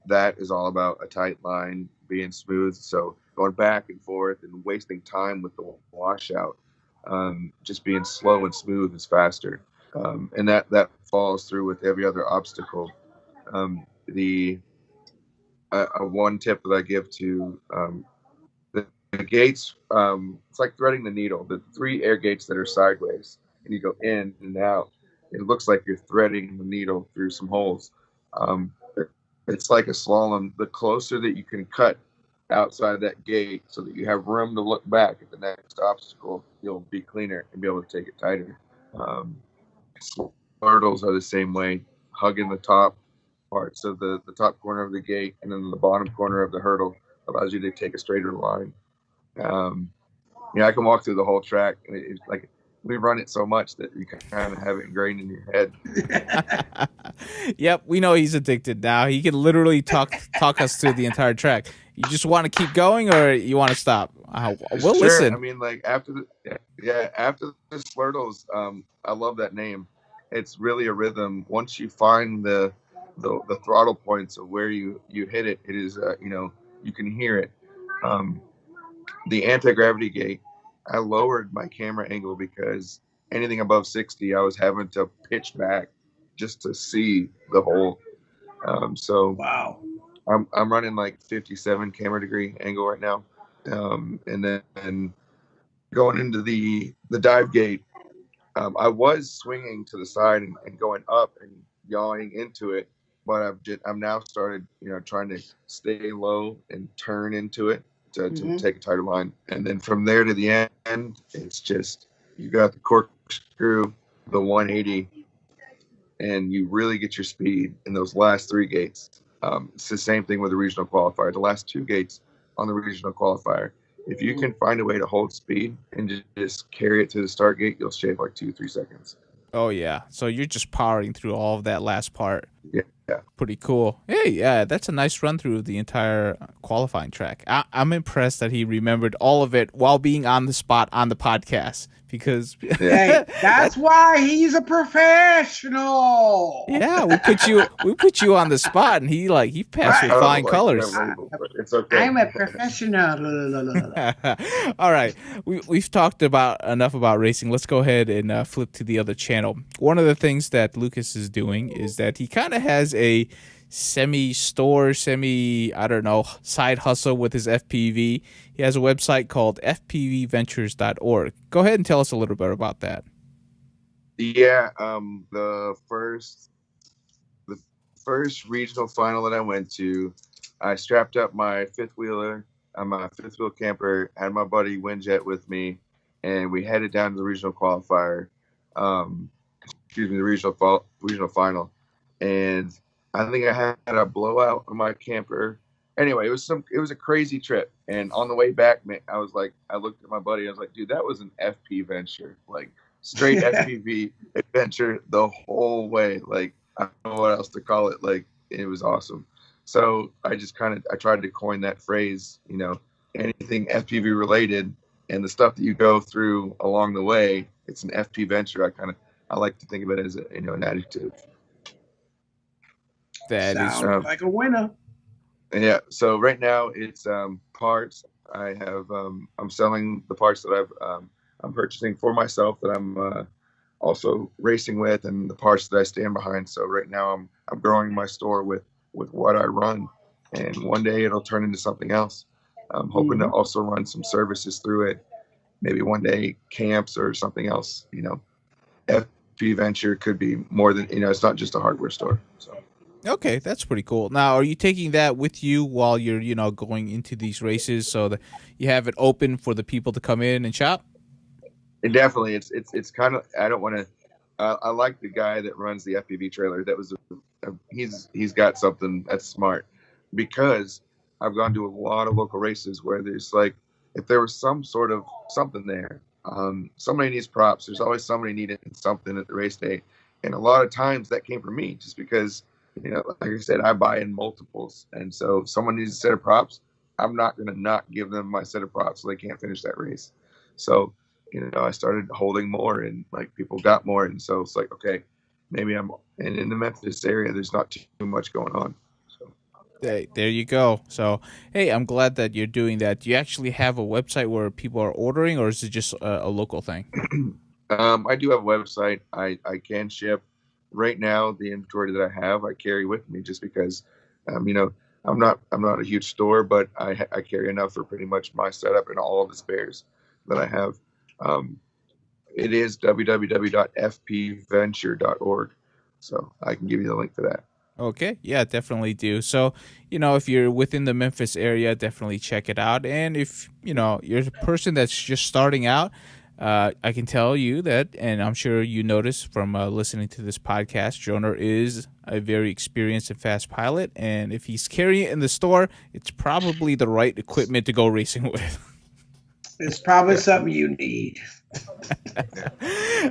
That is all about a tight line, being smooth. So going back and forth and wasting time with the washout, just being slow and smooth is faster. And that falls through with every other obstacle. The one tip that I give to the gates, it's like threading the needle. The 3 air gates that are sideways, and you go in and out, it looks like you're threading the needle through some holes. It's like a slalom. The closer that you can cut outside that gate so that you have room to look back at the next obstacle, you'll be cleaner and be able to take it tighter. Hurdles are the same way. Hugging the top parts of the top corner of the gate and then the bottom corner of the hurdle allows you to take a straighter line. I can walk through the whole track, and it's like we run it so much that you kind of have it ingrained in your head. Yep, we know he's addicted now. He can literally talk us through the entire track. You just want to keep going, or you want to stop? We'll listen. I mean, like, after the Slurtles, I love that name. It's really a rhythm. Once you find the throttle points of where you hit it, it is you can hear it. The anti-gravity gate, I lowered my camera angle because anything above 60, I was having to pitch back just to see the hole. So Wow. I'm running like 57 camera degree angle right now. And then going into the dive gate, I was swinging to the side and going up and yawing into it, but I'm now started trying to stay low and turn into it to take a tighter line. And then from there to the end, it's just, you got the corkscrew, the 180, and you really get your speed in those last 3 gates. It's the same thing with the regional qualifier. The last 2 gates on the regional qualifier, if you can find a way to hold speed and just carry it to the start gate, you'll shave like 2-3 seconds. Oh yeah, so you're just powering through all of that last part. Yeah, Pretty cool. Hey, yeah, that's a nice run through of the entire qualifying track. I'm impressed that he remembered all of it while being on the spot on the podcast because Hey, that's why he's a professional. yeah, we put you on the spot, and he passed with I flying don't like colors. that label, but it's okay. I'm a professional. All right, we've talked about enough about racing. Let's go ahead and flip to the other channel. One of the things that Lucas is doing is that he kind of has a semi-store, I don't know, side hustle with his FPV. He has a website called fpvventures.org. Go ahead and tell us a little bit about that. Yeah, the first regional final that I went to, I strapped up my fifth wheel camper, had my buddy Windjet with me, and we headed down to the regional qualifier. The regional final, and I think I had a blowout on my camper. Anyway, it was a crazy trip. And on the way back, man, I looked at my buddy. I was like, dude, that was an FP venture, like straight FPV adventure the whole way. Like, I don't know what else to call it. Like, it was awesome. So I tried to coin that phrase, anything FPV related and the stuff that you go through along the way, it's an FP venture. I like to think of it as an adjective. That Sounds like a winner. Yeah. So right now it's parts. I have I'm selling the parts that I'm purchasing for myself that I'm also racing with, and the parts that I stand behind. So right now I'm growing my store with what I run, and one day it'll turn into something else. I'm hoping to also run some services through it. Maybe one day camps or something else. FP Venture could be more than it's not just a hardware store. So. Okay, that's pretty cool. Now, are you taking that with you while you're, going into these races so that you have it open for the people to come in and shop? And definitely, it's kind of. I don't want to. I like the guy that runs the FPV trailer. That was he's got something that's smart, because I've gone to a lot of local races where there's like, if there was some sort of something there, somebody needs props. There's always somebody needing something at the race day, and a lot of times that came from me, just because. Like I said, I buy in multiples. And so if someone needs a set of props, I'm not going to not give them my set of props so they can't finish that race. So, I started holding more, and like people got more. And so it's like, okay, maybe and in the Memphis area, there's not too much going on. So. Hey, there you go. So, hey, I'm glad that you're doing that. Do you actually have a website where people are ordering, or is it just a local thing? I do have a website. I can ship. Right now, the inventory that I have, I carry with me, just because, I'm not a huge store, but I carry enough for pretty much my setup and all of the spares that I have. It is www.fpventure.org, so I can give you the link for that. Okay, yeah, definitely do. So, if you're within the Memphis area, definitely check it out. And if, you're a person that's just starting out, I can tell you that, and I'm sure you noticed from listening to this podcast, Joner is a very experienced and fast pilot, and if he's carrying it in the store, it's probably the right equipment to go racing with. It's probably something you need.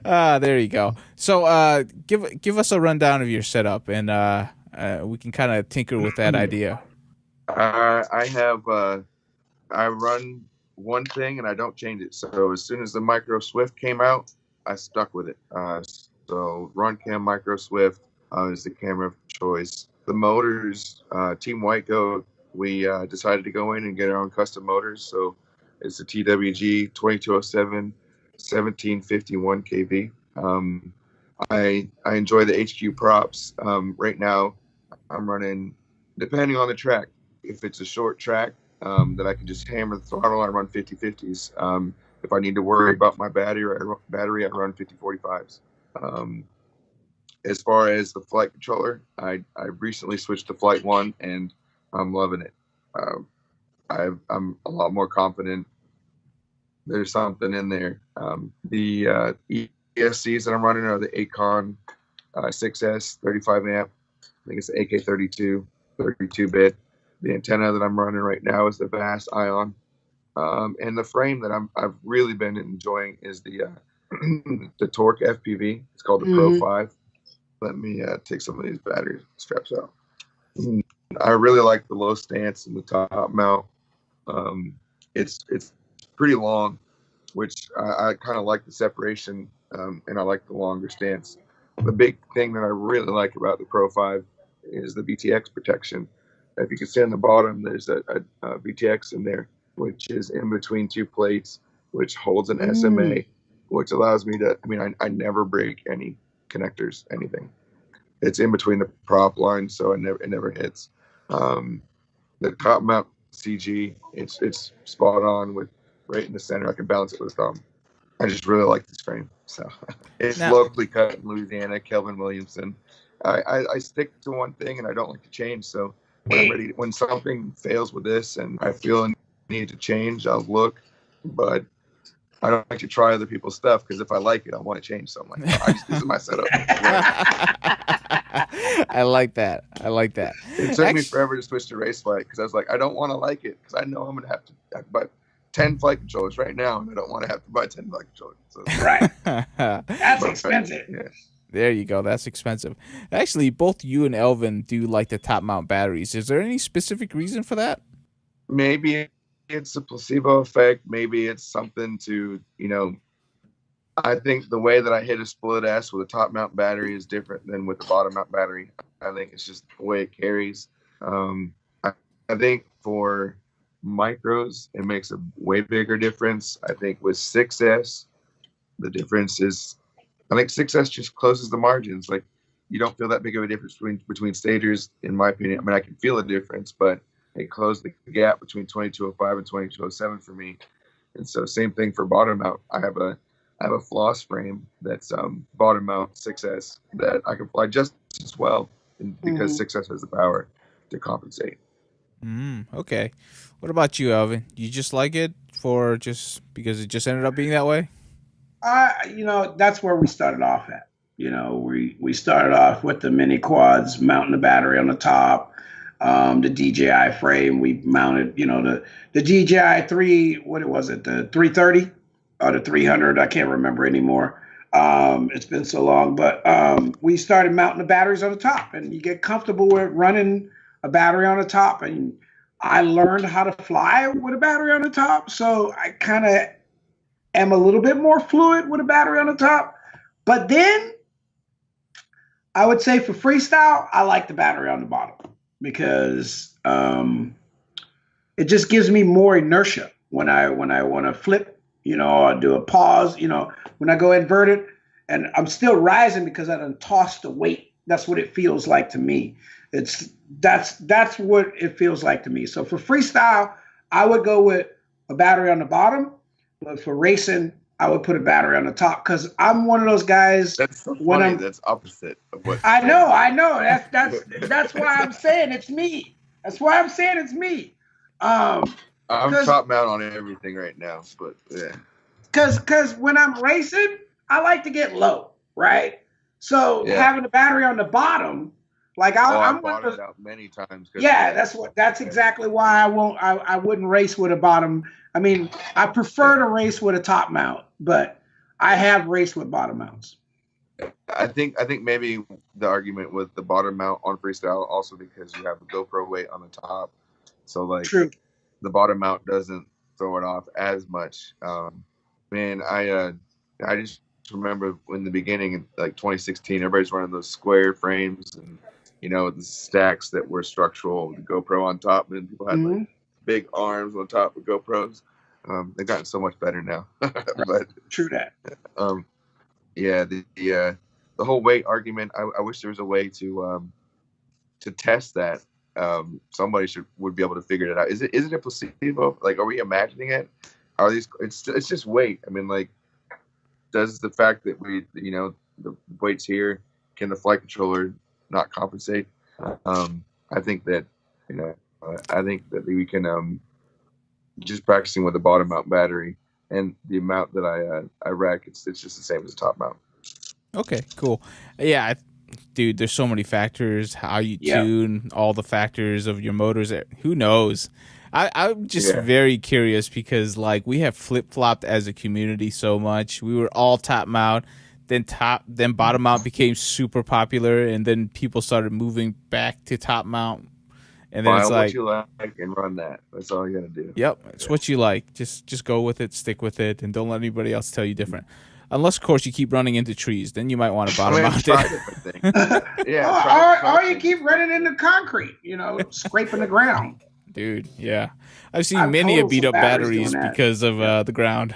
There you go. So give us a rundown of your setup, and we can kind of tinker with that idea. I run one thing and I don't change it. So as soon as the Micro Swift came out, I stuck with it. So Runcam Micro Swift is the camera of choice. The motors, Team White Goat, we decided to go in and get our own custom motors. So it's a TWG 2207 1751 kV. I enjoy the HQ props. Right now I'm running, depending on the track. If it's a short track, that I can just hammer the throttle, I run 50/50s. If I need to worry about my battery, I run 50/45s. As far as the flight controller, I recently switched to Flight 1, and I'm loving it. I'm a lot more confident. There's something in there. The ESCs that I'm running are the Acon 6S 35 amp. I think it's the AK32 32-bit. The antenna that I'm running right now is the Bass Ion, and the frame that I've really been enjoying is the the Torque FPV. It's called the Pro 5. let me take some of these battery straps out. I really like the low stance and the top mount. It's pretty long, which I kind of like the separation, and I like the longer stance. The big thing that I really like about the Pro 5 is the VTX protection. If you can see on the bottom, there's a VTX in there, which is in between two plates, which holds an SMA, which allows me to, I never break any connectors, anything. It's in between the prop lines, so it never hits. The top mount CG, it's spot on with right in the center. I can balance it with a thumb. I just really like this frame. So it's locally cut in Louisiana, Kelvin Williamson. I stick to one thing and I don't like to change. So when something fails with this and I feel a need to change, I'll look. But I don't like to try other people's stuff because if I like it, I want to change something. This is my setup. I like that. It took me forever to switch to race flight because I was like, I don't want to like it because I know I'm going to have to buy 10 flight controllers right now, and I don't want to have to buy 10 flight controllers. So, right. That's expensive. Yeah. There you go. That's expensive. Actually, both you and Elvin do like the top mount batteries. Is there any specific reason for that? Maybe it's a placebo effect. Maybe it's something to, I think the way that I hit a split S with a top mount battery is different than with the bottom mount battery. I think it's just the way it carries. I think for micros, it makes a way bigger difference. I think with 6S, the difference is, I think 6S just closes the margins. Like, you don't feel that big of a difference between stagers, in my opinion. I can feel a difference, but it closed the gap between 2205 and 2207 for me. And so same thing for bottom mount. I have a floss frame that's bottom mount 6S that I can fly just as well because 6S has the power to compensate. Okay. What about you, Elvin? You just like it for just because it just ended up being that way? That's where we started off at. We started off with the mini quads, mounting the battery on the top, the DJI frame. We mounted, the DJI 3, what was it, the 330 or the 300? I can't remember anymore. It's been so long, but we started mounting the batteries on the top, and you get comfortable with running a battery on the top. And I learned how to fly with a battery on the top, so I kind of am a little bit more fluid with a battery on the top. But then I would say for freestyle, I like the battery on the bottom because it just gives me more inertia when I want to flip, or do a pause, when I go inverted, and I'm still rising because I done tossed the weight. That's what it feels like to me. That's what it feels like to me. So for freestyle, I would go with a battery on the bottom, but for racing, I would put a battery on the top because I'm one of those guys. That's so funny. That's opposite of what I know. That's why I'm saying it's me. That's why I'm saying it's me. I'm top mount on everything right now, but yeah. Because when I'm racing, I like to get low, right? So having a battery on the bottom, like I've bought it out many times. Yeah, that's exactly why I wouldn't race with a bottom. I prefer to race with a top mount, but I have raced with bottom mounts. I think maybe the argument with the bottom mount on freestyle also because you have a GoPro weight on the top, so like True. The bottom mount doesn't throw it off as much. I just remember in the beginning, in like 2016, everybody's running those square frames and the stacks that were structural with the GoPro on top, and then people had like big arms on top of GoPros. They've gotten so much better now. But true that. The whole weight argument. I wish there was a way to test that. Somebody would be able to figure it out. Is it a placebo? Like, are we imagining it? Are these? It's just weight. Does the fact that the weight's here, can the flight controller not compensate? I think that we can just practicing with the bottom mount battery and the amount that I rack, it's just the same as the top mount. Okay, cool. Yeah, dude, there's so many factors. How you tune, all the factors of your motors. Who knows? I'm just very curious because like we have flip flopped as a community so much. We were all top mount. then bottom mount became super popular, and then people started moving back to top mount. And then Find it's what like, you like and run that. That's all you gotta do. yep, it's what you like. Just go with it, stick with it, and don't let anybody else tell you different. Unless, of course, you keep running into trees, then you might want to bottom mount try it. different things. Yeah. or you keep running into concrete, scraping the ground. Dude, yeah. I've seen many beat up batteries because of the ground.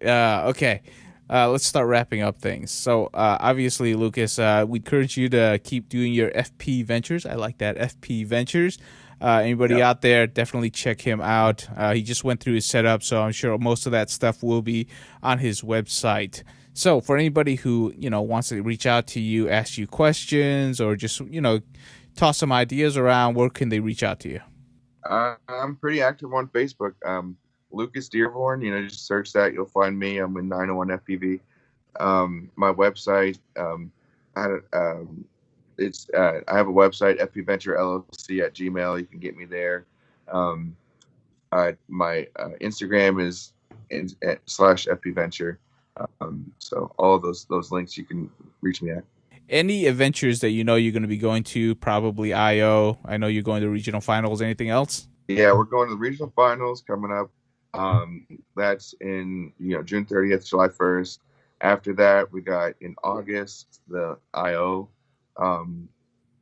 Okay. Let's start wrapping up things. So, obviously, Lucas, we encourage you to keep doing your FP Ventures. I like that, FP Ventures. Anybody out there, definitely check him out. He just went through his setup, so I'm sure most of that stuff will be on his website. So, for anybody who, wants to reach out to you, ask you questions, or just, toss some ideas around, where can they reach out to you? I'm pretty active on Facebook. Lucas Dearborn, just search that. You'll find me. I'm in 901 FPV. My website, I have a website, fpventurellc@gmail. You can get me there. My Instagram is /fpventure. So all of those links you can reach me at. Any adventures that you're going to be going to, probably IO. I know you're going to regional finals. Anything else? Yeah, we're going to the regional finals coming up. That's in June 30th, July 1st. After that, we got in August the IO. MDX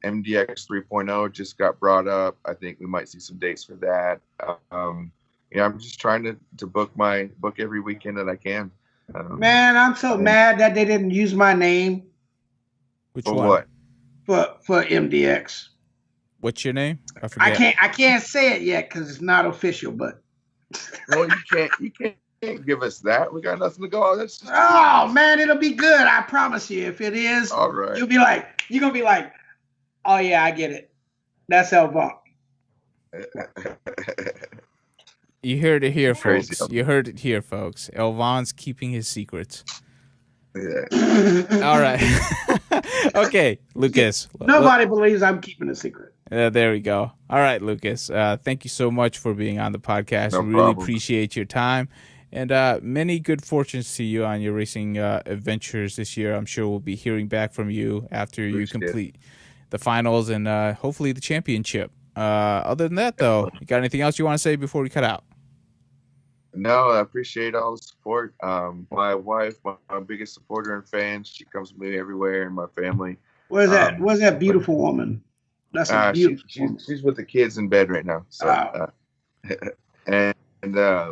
3.0 just got brought up. I think we might see some dates for that. I'm just trying to book every weekend that I can. Man, I'm so mad that they didn't use my name. Which for one? What? For MDX. What's your name? I forget. I can't say it yet because it's not official. But well, you can't give us that. We got nothing to go on. Man, it'll be good. I promise you. If it is, all right, you're gonna be like, oh yeah, I get it. That's Elvon. You heard it here, folks. You heard it here, folks. Elvon's keeping his secrets. Yeah. All right. Okay, Lucas. Nobody believes I'm keeping a secret. There we go. All right, Lucas. Thank you so much for being on the podcast. No really problem. Appreciate your time. And many good fortunes to you on your racing adventures this year. I'm sure we'll be hearing back from you after you complete the finals and hopefully the championship. Other than that, though, you got anything else you want to say before we cut out? No, I appreciate all the support. My wife, my biggest supporter and fan, she comes with me everywhere, and my family. Where's that beautiful woman? That's a beautiful woman. She's with the kids in bed right now. So, and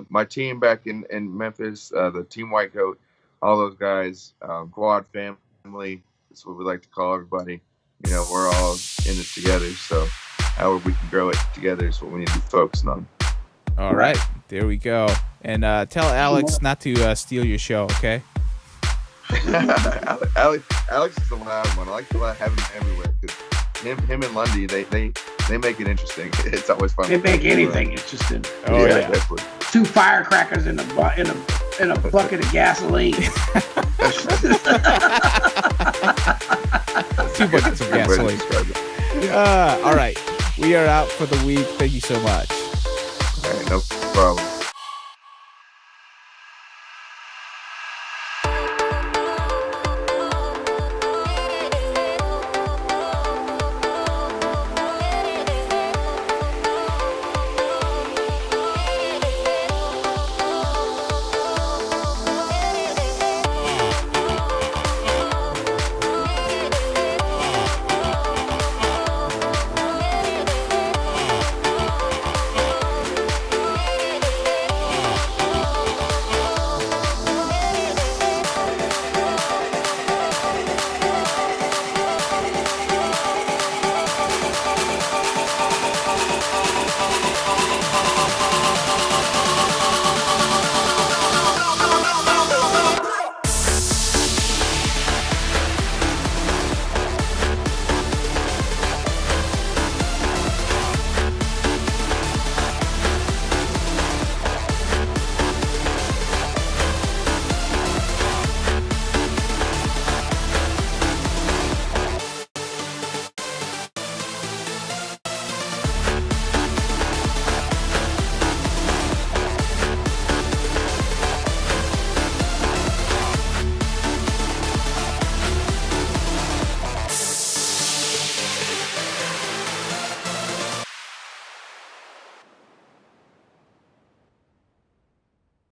my team back in Memphis, the Team White Coat, all those guys, quad family. That's what we like to call everybody. We're all in this together. So how we can grow it together is what we need to be focusing on. All right, there we go. And tell Alex not to steal your show, okay? Alex is the loud one. I like to have him everywhere because him and Lundy, they make it interesting. It's always fun. They make anything interesting. Oh yeah. Definitely. 2 firecrackers in a bucket of gasoline. 2 buckets of gasoline. All right, we are out for the week. Thank you so much. All right, no problem.